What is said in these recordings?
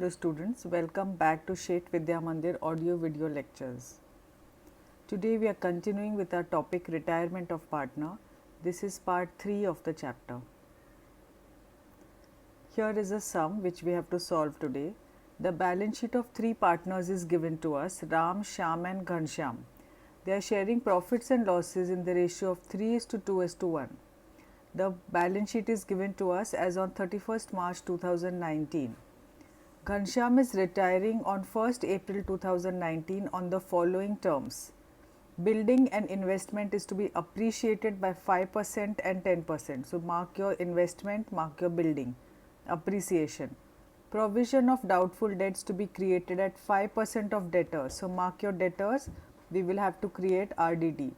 Hello students, welcome back to Shet Vidya Mandir audio video lectures. Today we are continuing with our topic retirement of partner. This is part 3 of the chapter. Here is a sum which we have to solve today. The balance sheet of 3 partners is given to us, Ram, Shyam and Ghanshyam. They are sharing profits and losses in the ratio of 3:2:1. The balance sheet is given to us as on 31st March 2019. Ghanshyam is retiring on 1st April 2019 on the following terms. Building and investment is to be appreciated by 5% and 10%. So, mark your investment, mark your building. Appreciation. Provision of doubtful debts to be created at 5% of debtors. So, mark your debtors, we will have to create RDD.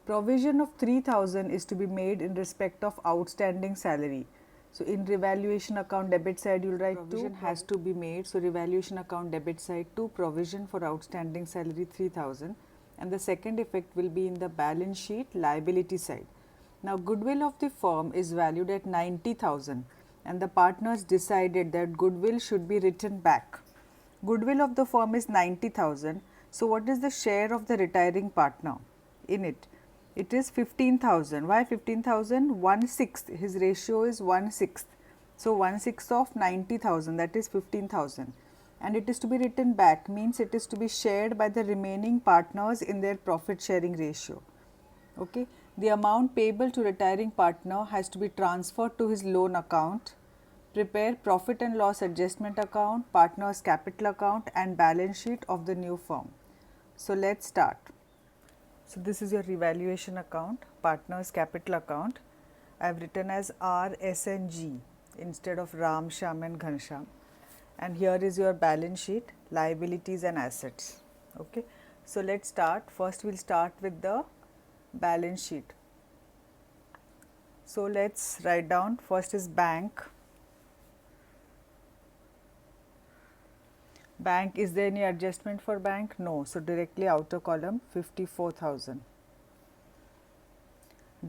Provision of 3000 is to be made in respect of outstanding salary. So, in revaluation account debit side you will write provision has to be made. So, revaluation account debit side to provision for outstanding salary 3000, and the second effect will be in the balance sheet liability side. Now, goodwill of the firm is valued at 90,000 and the partners decided that goodwill should be written back. Goodwill of the firm is 90,000. So, what is the share of the retiring partner in it? It is 15,000. Why 15,000? 1/6. His ratio is 1/6. So, 1/6 of 90,000, that is 15,000, and it is to be written back, means it is to be shared by the remaining partners in their profit sharing ratio. Okay. The amount payable to retiring partner has to be transferred to his loan account. Prepare profit and loss adjustment account, partner's capital account and balance sheet of the new firm. So, let us start. So, this is your revaluation account, partner's capital account. I have written as R, S and G instead of Ram, Shyam and Ghanshyam. And here is your balance sheet, liabilities and assets. Okay. So, let us start. First, we will start with the balance sheet. So, let us write down, first is bank. Bank, is there any adjustment for bank? No. So, directly outer column 54,000.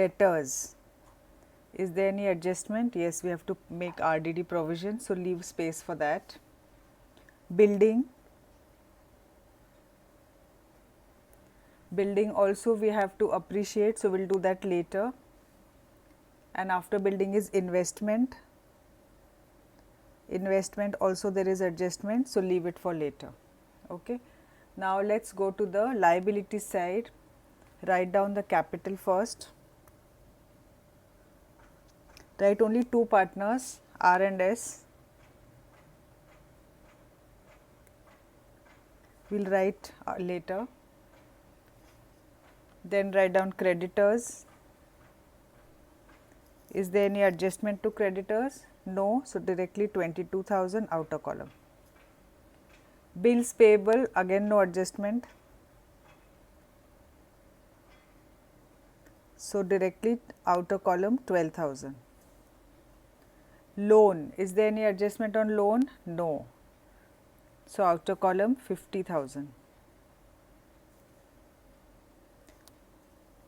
Debtors, is there any adjustment? Yes, we have to make RDD provision. So, leave space for that. Building, building also we have to appreciate. So, we will do that later. And after building is investment. Investment also there is adjustment, so leave it for later. Okay. Now, let us go to the liability side. Write down the capital first. Write only two partners, R and S. We will write later. Then write down creditors. Is there any adjustment to creditors? No. So, directly 22,000 outer column. Bills payable, again no adjustment. So, directly outer column 12,000. Loan, is there any adjustment on loan? No. So, outer column 50,000.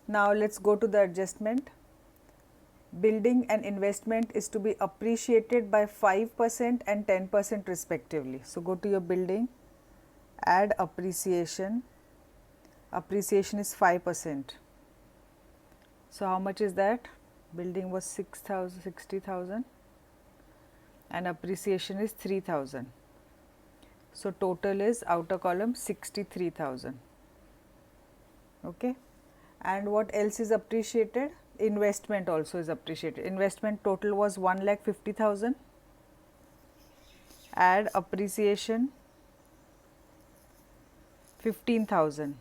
Now, let us go to the adjustment. Building and investment is to be appreciated by 5% and 10% respectively. So, go to your building, add appreciation, appreciation is 5%. So, how much is that? Building was 60,000 and appreciation is 3,000. So, total is outer column 63,000. Okay. And what else is appreciated? Investment also is appreciated. Investment total was 1,50,000. Add appreciation 15,000.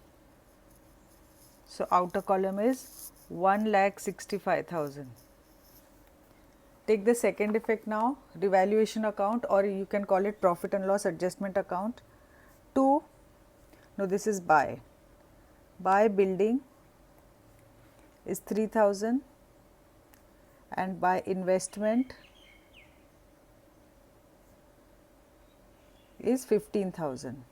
So, outer column is 1,65,000. Take the second effect now, revaluation account, or you can call it profit and loss adjustment account. No, this is buy. Buy building is 3,000 and by investment is 15,000.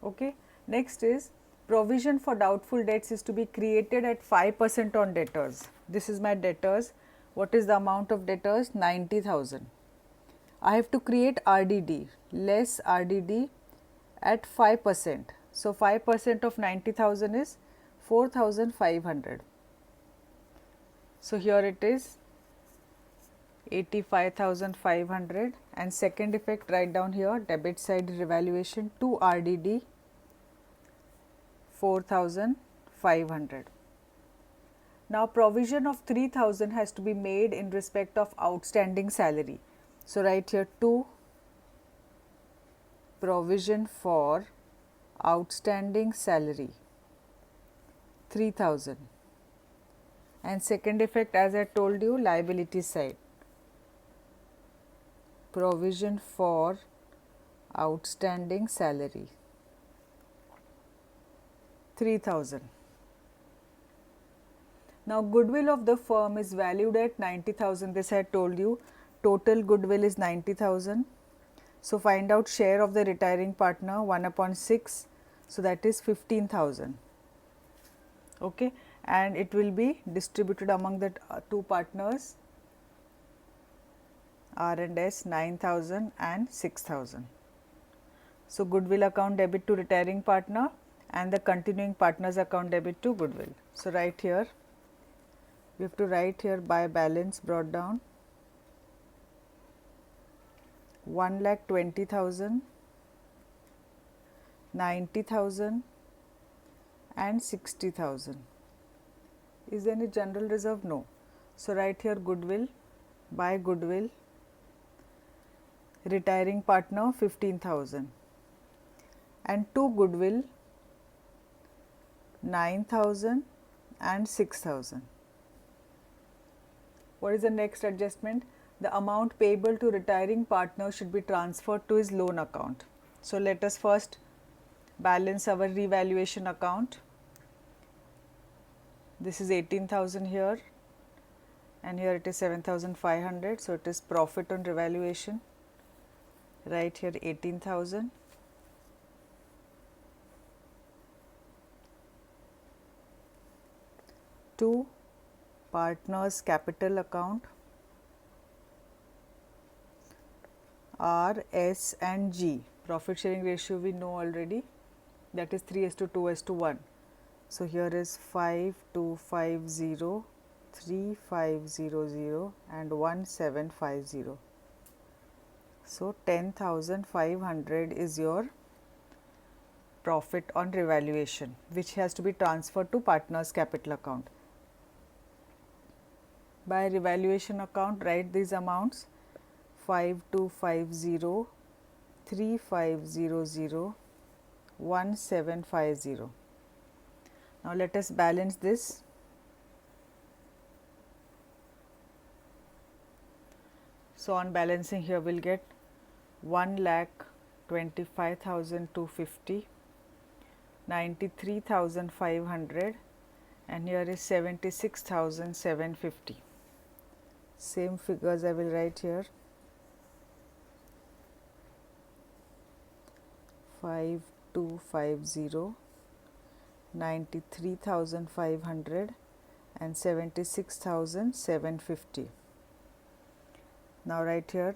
Okay. Next is provision for doubtful debts is to be created at 5% on debtors. This is my debtors. What is the amount of debtors? 90,000. I have to create RDD, less RDD at 5%. So 5% of 90,000 is 4,500. So here it is 85,500, and second effect write down here, debit side revaluation to RDD 4,500. Now provision of 3,000 has to be made in respect of outstanding salary. So write here to provision for outstanding salary 3,000, and second effect, as I told you, liability side, provision for outstanding salary 3,000. Now goodwill of the firm is valued at 90,000. This I had told you, total goodwill is 90,000. So find out share of the retiring partner, 1 upon 6, so that is 15,000. Okay, and it will be distributed among the two partners, R and S, 9,000 and 6,000. So goodwill account debit to retiring partner and the continuing partners account debit to goodwill. So write here, we have to write here by balance brought down 1,20,000, 90,000 and 60,000. Is there any general reserve? No. So write here goodwill by goodwill, retiring partner 15,000, and to goodwill 9,000 and 6,000. What is the next adjustment? The amount payable to retiring partner should be transferred to his loan account. So let us first balance our revaluation account. This is 18,000 here, and here it is 7,500. So it is profit on revaluation. Write here 18,000. To partners capital account, R, S and G. Profit sharing ratio we know already, that is 3:2:1. So here is 5250, 3500 and 1750. So 10,500 is your profit on revaluation, which has to be transferred to partners capital account. By revaluation account, write these amounts: 5250, 3500, 1750. Now let us balance this. So on balancing here we will get 1,25,250, 93,500 and here is 76,750. Same figures I will write here. 5250, 93,500 and 76,750. Now write here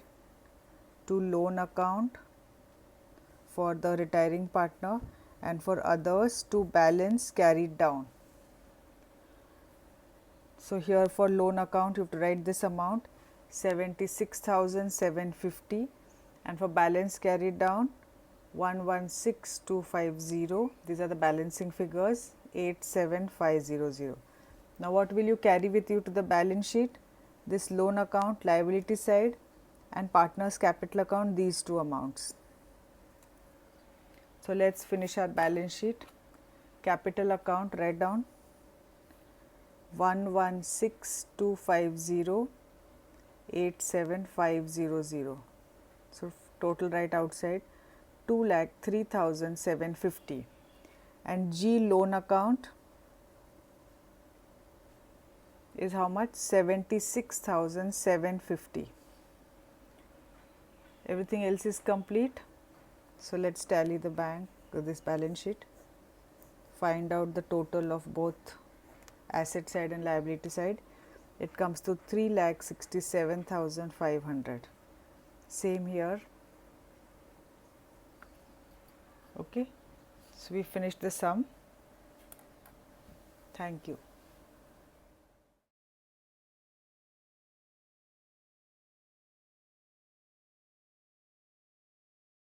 to loan account for the retiring partner and for others to balance carried down. So here for loan account you have to write this amount 76,750, and for balance carried down 116,250. These are the balancing figures, 87,500. Now what will you carry with you to the balance sheet? This loan account, liability side, and partners capital account, these two amounts. So let us finish our balance sheet. Capital account, write down 116,250, 87,500. So total write outside 2,03,750, and G loan account is how much? 76,750. Everything else is complete. So let us tally the this balance sheet, find out the total of both asset side and liability side. It comes to 3,67,500. same here. Okay, so we finished the sum. Thank you.